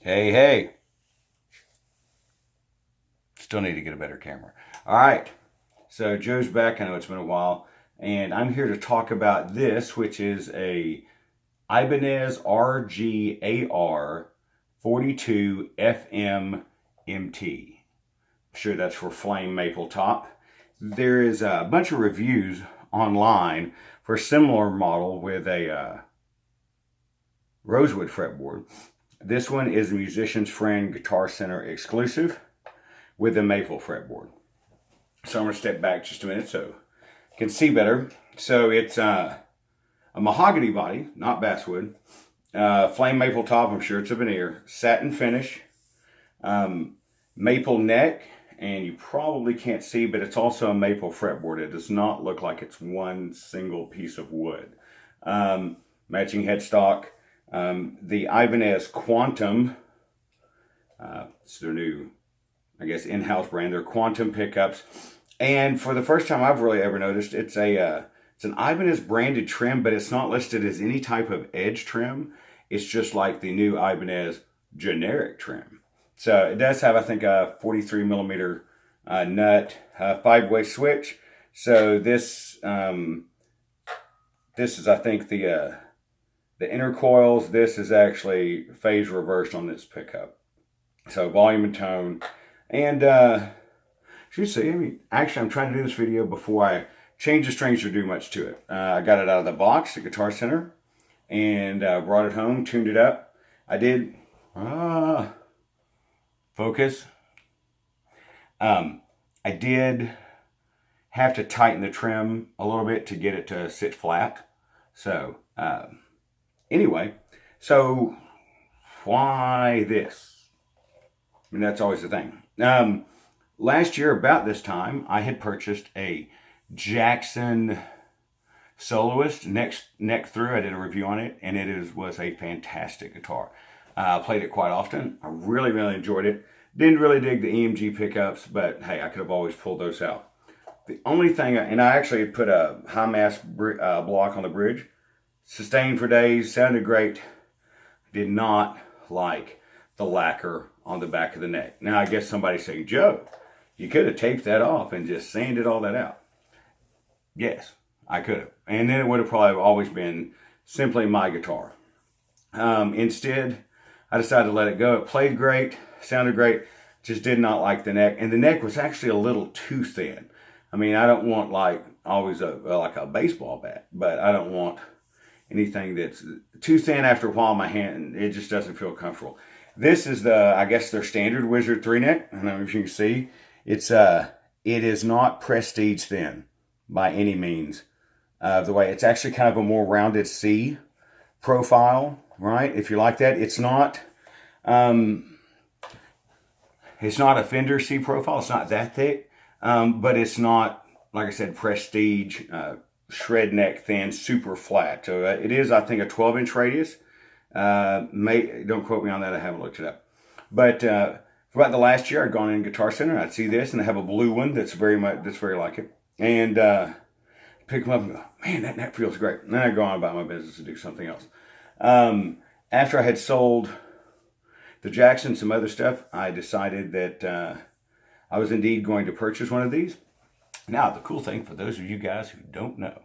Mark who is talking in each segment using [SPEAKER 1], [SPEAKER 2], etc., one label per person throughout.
[SPEAKER 1] Hey, hey. Still need to get a better camera. All right. So Joe's back. I know it's been a while. And I'm here to talk about this, which is a Ibanez RGA 42MFMT. Sure, that's for flame maple top. There is a bunch of reviews online for a similar model with a rosewood fretboard. This one is a Musician's Friend Guitar Center exclusive with a maple fretboard. So I'm going to step back just a minute so you can see better. So it's a mahogany body, not basswood. Flame maple top, I'm sure it's a veneer. Satin finish. Maple neck, and you probably can't see, but it's also a maple fretboard. It does not look like it's one single piece of wood. Matching headstock. The Ibanez Quantum, it's their new, I guess, in-house brand. They're Quantum pickups. And for the first time I've really ever noticed, it's an Ibanez branded trim, but it's not listed as any type of edge trim. It's just like the new Ibanez generic trim. So it does have, I think, a 43 millimeter nut, 5-way switch. So this is, I think, the inner coils. This is actually phase reversed on this pickup. So volume and tone. And you see, I mean, actually I'm trying to do this video before I change the strings or do much to it. I got it out of the box at Guitar Center and brought it home, tuned it up. I did, focus. I did have to tighten the trim a little bit to get it to sit flat. So, anyway, so why this? I mean, that's always the thing. Last year, about this time, I had purchased a Jackson Soloist neck through. I did a review on it, and it was a fantastic guitar. I played it quite often. I really, really enjoyed it. Didn't really dig the EMG pickups, but hey, I could have always pulled those out. The only thing, and I actually put a high mass block on the bridge. Sustained for days, sounded great. Did not like the lacquer on the back of the neck. Now, I guess somebody's saying, Joe, you could have taped that off and just sanded all that out. Yes, I could have. And then it would have probably always been simply my guitar. Instead, I decided to let it go. It played great, sounded great, just did not like the neck. And the neck was actually a little too thin. I mean, I don't want like always like a baseball bat, but I don't want anything that's too thin. After a while, my hand, it just doesn't feel comfortable. This is I guess their standard Wizard 3-neck. I don't know if you can see. It is not prestige thin by any means. The way it's actually kind of a more rounded C profile, right? If you like that, it's not a Fender C profile. It's not that thick, but it's not, like I said, prestige, shred neck thin, super flat. So it is, I think, a 12-inch radius. Don't quote me on that. I haven't looked it up. But for about the last year, I'd gone in Guitar Center. I'd see this, and they have a blue one that's very like it. And pick them up and go, man, that neck feels great. And then I go on about my business and do something else. After I had sold the Jackson, some other stuff, I decided that I was indeed going to purchase one of these. Now, the cool thing for those of you guys who don't know,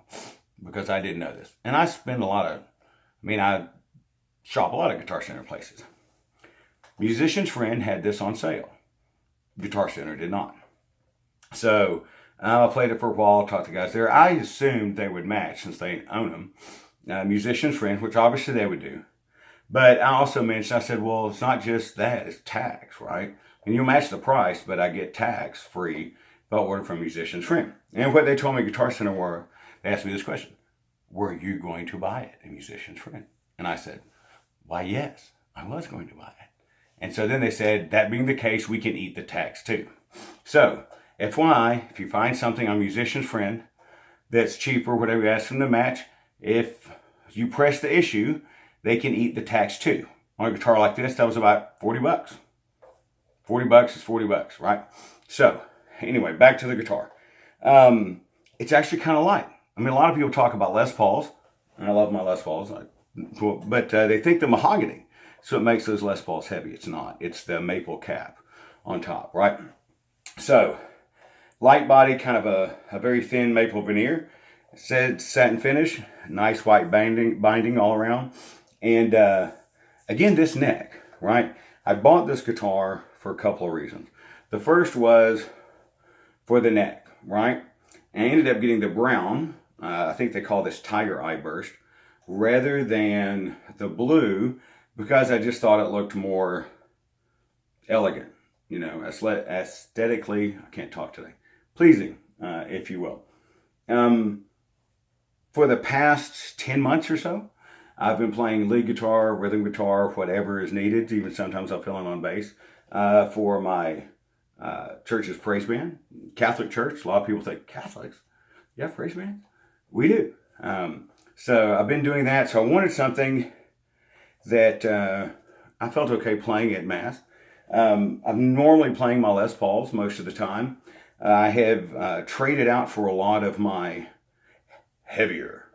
[SPEAKER 1] because I didn't know this, and I spend I shop a lot of Guitar Center places. Musician's Friend had this on sale. Guitar Center did not. So I played it for a while, talked to guys there. I assumed they would match since they own them. Musician's Friend, which obviously they would do. But I also mentioned, I said, well, it's not just that, it's tax, right? And you'll match the price, but I get tax free if I order from Musician's Friend. And what they told me Guitar Center were, they asked me this question: were you going to buy it at Musician's Friend? And I said, why, yes, I was going to buy it. And so then they said, that being the case, we can eat the tax too. So, FYI, if you find something on Musician's Friend that's cheaper, whatever you ask them to match, if you press the issue, they can eat the tax too. On a guitar like this, that was about 40 bucks. 40 bucks is 40 bucks, right? So, anyway, back to the guitar. It's actually kind of light. I mean, a lot of people talk about Les Pauls, and I love my Les Pauls, but they think the mahogany. So it makes those Les Pauls heavy. It's not. It's the maple cap on top, right? So light body, kind of a very thin maple veneer. Satin finish, nice white binding all around. And again, this neck, right? I bought this guitar for a couple of reasons. The first was for the neck, right? And I ended up getting the brown, I think they call this Tiger Eye Burst, rather than the blue, because I just thought it looked more elegant, you know, aesthetically, I can't talk today, pleasing, if you will. For the past 10 months or so, I've been playing lead guitar, rhythm guitar, whatever is needed. Even sometimes I'll fill in on bass for my church's praise band. Catholic church. A lot of people think, Catholics? You have praise bands? We do. So I've been doing that. So I wanted something that I felt okay playing at Mass. I'm normally playing my Les Pauls most of the time. I have traded out for a lot of my heavier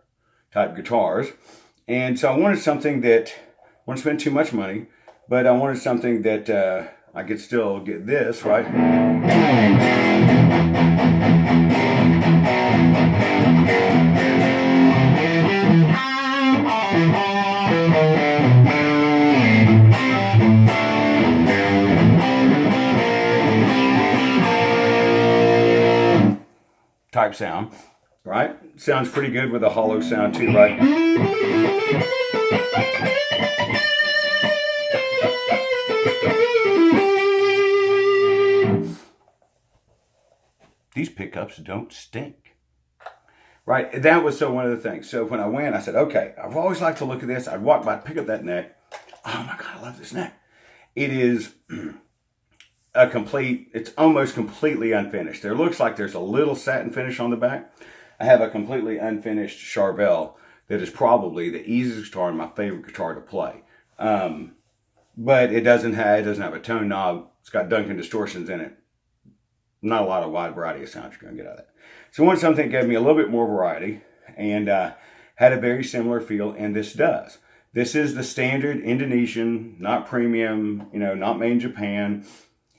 [SPEAKER 1] type guitars. And so I wanted something that, I wouldn't spend too much money, but I wanted something that I could still get this, right? Type sound, right? Sounds pretty good with a hollow sound too, right? These pickups don't stink, right? That was so one of the things. So when I went, I said, okay, I've always liked to look at this. I'd walk by, pick up that neck. Oh my God, I love this neck. It is it's almost completely unfinished. There looks like there's a little satin finish on the back. I have a completely unfinished Charvel that is probably the easiest guitar and my favorite guitar to play. But it doesn't have a tone knob. It's got Duncan distortions in it. Not a lot of wide variety of sounds you're going to get out of that. So I wanted something that gave me a little bit more variety and had a very similar feel, and this does. This is the standard Indonesian, not premium, not made in Japan.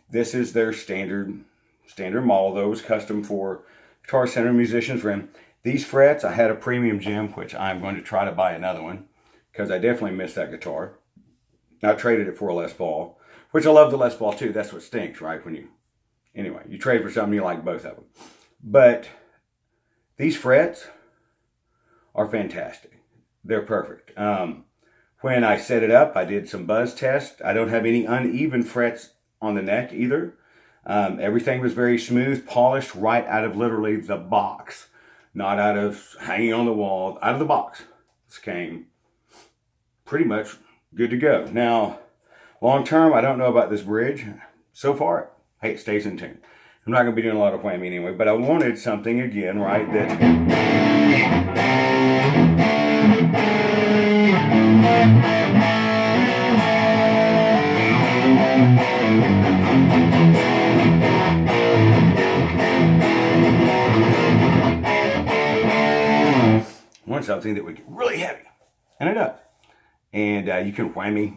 [SPEAKER 1] This is their standard model, though it was custom for Guitar Center musicians room. These frets, I had a premium gem, which I'm going to try to buy another one because I definitely missed that guitar. I traded it for a Les Paul, which I love the Les Paul too. That's what stinks, right? Anyway, you trade for something, you like both of them. But these frets are fantastic. They're perfect. When I set it up, I did some buzz tests. I don't have any uneven frets on the neck either. Everything was very smooth, polished right out of literally the box. Not out of hanging on the wall, out of the box. This came pretty much good to go. Now, long term, I don't know about this bridge. So far, hey, it stays in tune. I'm not going to be doing a lot of whammy anyway, but I wanted something again, right, that... want something that would get really heavy, and it does. And you can whammy,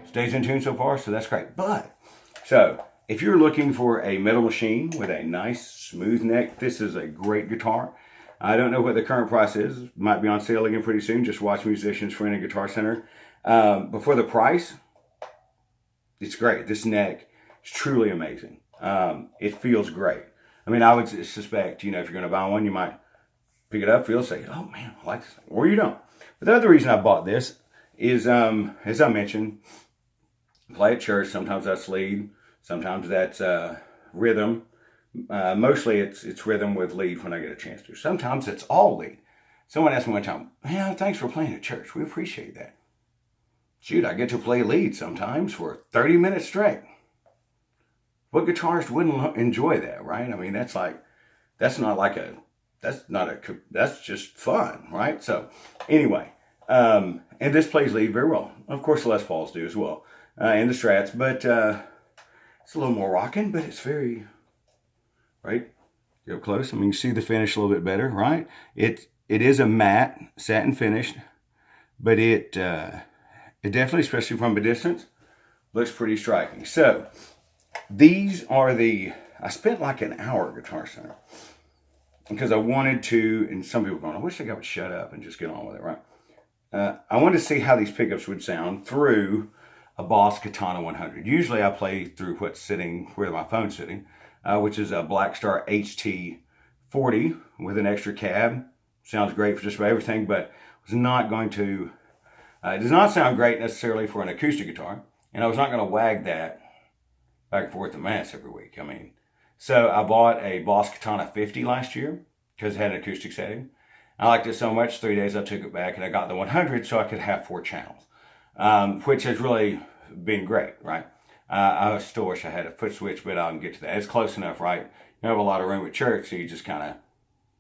[SPEAKER 1] stays in tune so far, so that's great. But, so, if you're looking for a metal machine with a nice smooth neck, this is a great guitar. I don't know what the current price is. Might be on sale again pretty soon. Just watch Musicians Friend and Guitar Center. But for the price, it's great. This neck is truly amazing. It feels great. I mean, I would suspect, if you're going to buy one, you might pick it up, feel, say, oh man, I like this thing. Or you don't. But the other reason I bought this is, as I mentioned, play at church. Sometimes that's lead. Sometimes that's rhythm. Mostly it's rhythm with lead when I get a chance to. Sometimes it's all lead. Someone asked me one time, man, thanks for playing at church. We appreciate that. Shoot, I get to play lead sometimes for 30 minutes straight. What guitarist wouldn't enjoy that, right? I mean, that's just fun, right? So, anyway, and this plays lead very well. Of course, the Les Pauls do as well, and the Strats, but it's a little more rocking, but it's very, right? Get up close. I mean, you see the finish a little bit better, right? It is a matte, satin finished but it definitely, especially from a distance, looks pretty striking. So these are I spent like an hour at Guitar Center because I wanted to, and some people are going, I wish the guy would shut up and just get on with it, right? I wanted to see how these pickups would sound through a Boss Katana 100. Usually I play through where my phone's sitting, which is a Blackstar HT40 with an extra cab. Sounds great for just about everything, but was not going to, it does not sound great necessarily for an acoustic guitar, and I was not going to wag that back and forth to Mass every week. I mean, so I bought a Boss Katana 50 last year because it had an acoustic setting. I liked it so much, 3 days I took it back and I got the 100 so I could have 4 channels, which has really been great, right? I still wish I had a foot switch, but I'll get to that. It's close enough, right? You have a lot of room at church, so you just kind of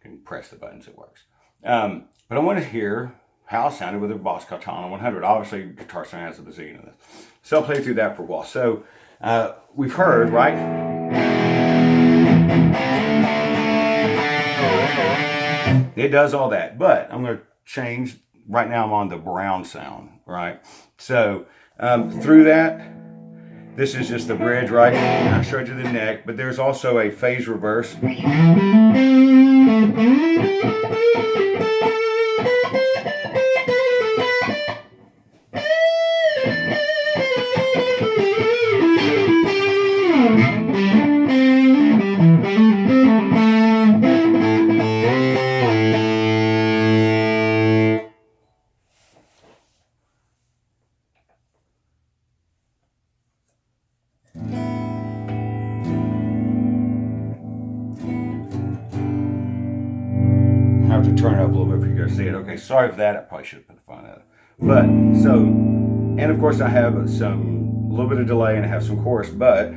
[SPEAKER 1] can press the buttons, it works. But I want to hear how it sounded with a Boss Katana 100. Obviously, Guitar Center has a bazillion of this. So I'll play through that for a while. So we've heard, right? It does all that, but I'm going to change. Right now I'm on the brown sound, right? So through that, this is just the bridge, right? I showed you the neck, but there's also a phase reverse. Have to turn it up a little bit for you guys to see it. Okay, sorry for that. I probably should have put the phone out. But so, and of course I have a little bit of delay and I have some chorus, but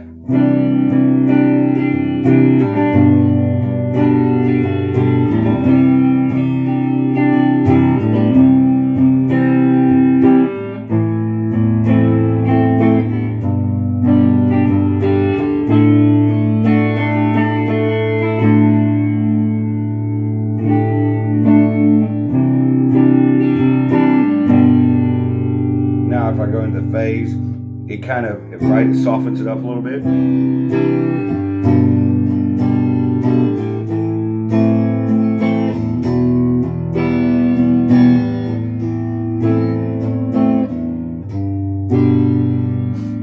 [SPEAKER 1] if I go into phase, it kind of, right, it softens it up a little bit.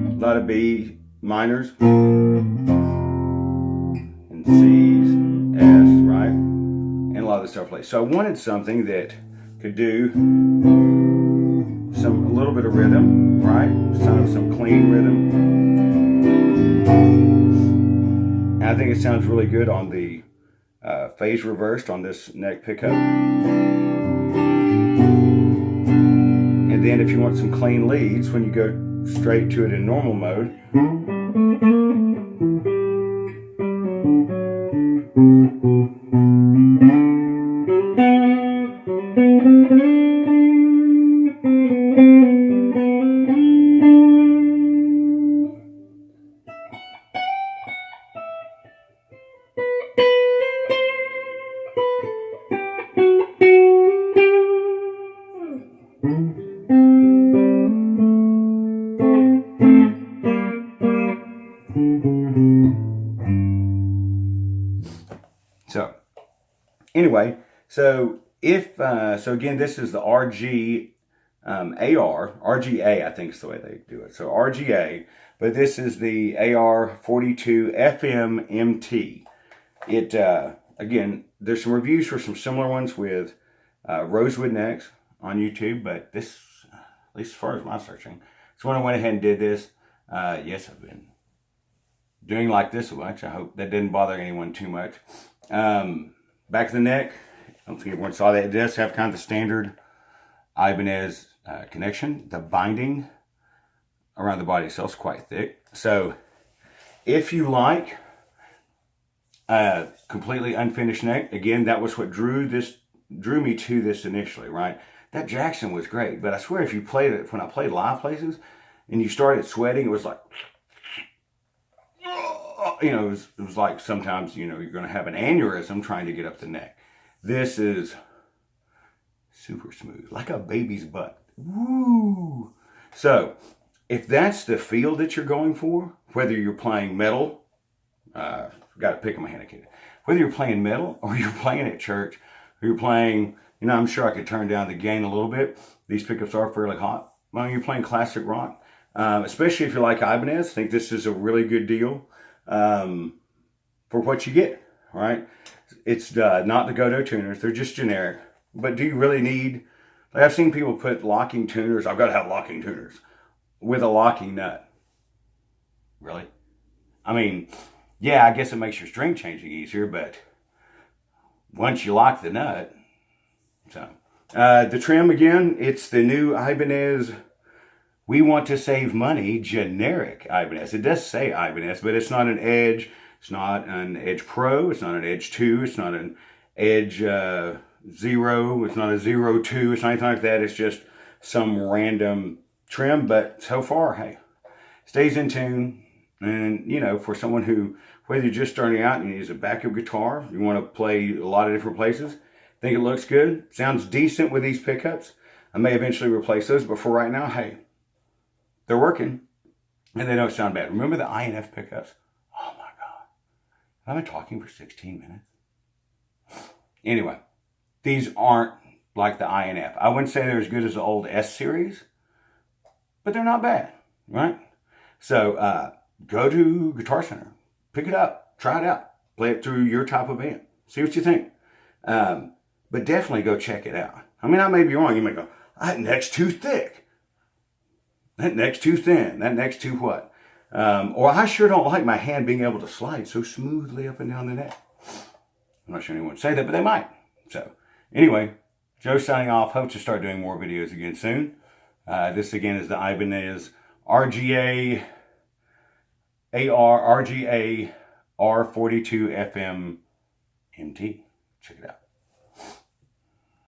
[SPEAKER 1] A lot of B minors and C's, S, right? And a lot of the stuff plays. So I wanted something that could do a little bit of rhythm, right? Some clean rhythm. And I think it sounds really good on the phase reversed on this neck pickup. And then if you want some clean leads, when you go straight to it in normal mode, so anyway, so again, this is the RGA, I think is the way they do it. So RGA, but this is the R42MFMT. It again, there's some reviews for some similar ones with rosewood necks on YouTube, but this, at least as far as my searching, so when I went ahead and did this, yes, I've been doing like this a bunch. I hope that didn't bother anyone too much. Back of the neck, I don't think everyone saw that. It does have kind of the standard Ibanez connection. The binding around the body itself is quite thick. So if you like a completely unfinished neck, again, that was what drew me to this initially, right? That Jackson was great, but I swear if you played it, when I played live places and you started sweating, it was like, you know, it was like sometimes, you know, you're going to have an aneurysm trying to get up the neck. This is super smooth, like a baby's butt. Woo! So, if that's the feel that you're going for, whether you're playing metal, got to pick on my hand, whether you're playing metal or you're playing at church, or you're playing, I'm sure I could turn down the gain a little bit. These pickups are fairly hot. Well, you're playing classic rock, especially if you like Ibanez. I think this is a really good deal for what you get, right? It's not the go-to tuners. They're just generic. But do you really need, like I've seen people put locking tuners, I've got to have locking tuners, with a locking nut. Really? I mean, yeah, I guess it makes your string changing easier, but once you lock the nut, so. The trim, again, it's the new Ibanez, we want to save money, generic Ibanez. It does say Ibanez, but it's not an Edge, it's not an Edge Pro, it's not an Edge 2, it's not an Edge 0, it's not a 02, it's not anything like that. It's just some random trim, but so far, hey, stays in tune. And, for someone who, whether you're just starting out and you use a backup guitar, you want to play a lot of different places, think it looks good, sounds decent with these pickups. I may eventually replace those, but for right now, hey, they're working and they don't sound bad. Remember the INF pickups? Oh my God. I've been talking for 16 minutes. Anyway, these aren't like the INF. I wouldn't say they're as good as the old S series, but they're not bad, right? So go to Guitar Center, pick it up, try it out, play it through your type of amp, see what you think. But definitely go check it out. I mean, I may be wrong. You may go, that neck's too thick. That neck's too thin. That neck's too what? Or I sure don't like my hand being able to slide so smoothly up and down the neck. I'm not sure anyone would say that, but they might. So anyway, Joe signing off. Hope to start doing more videos again soon. This again is the Ibanez RGA RGA R42MFMT. Check it out.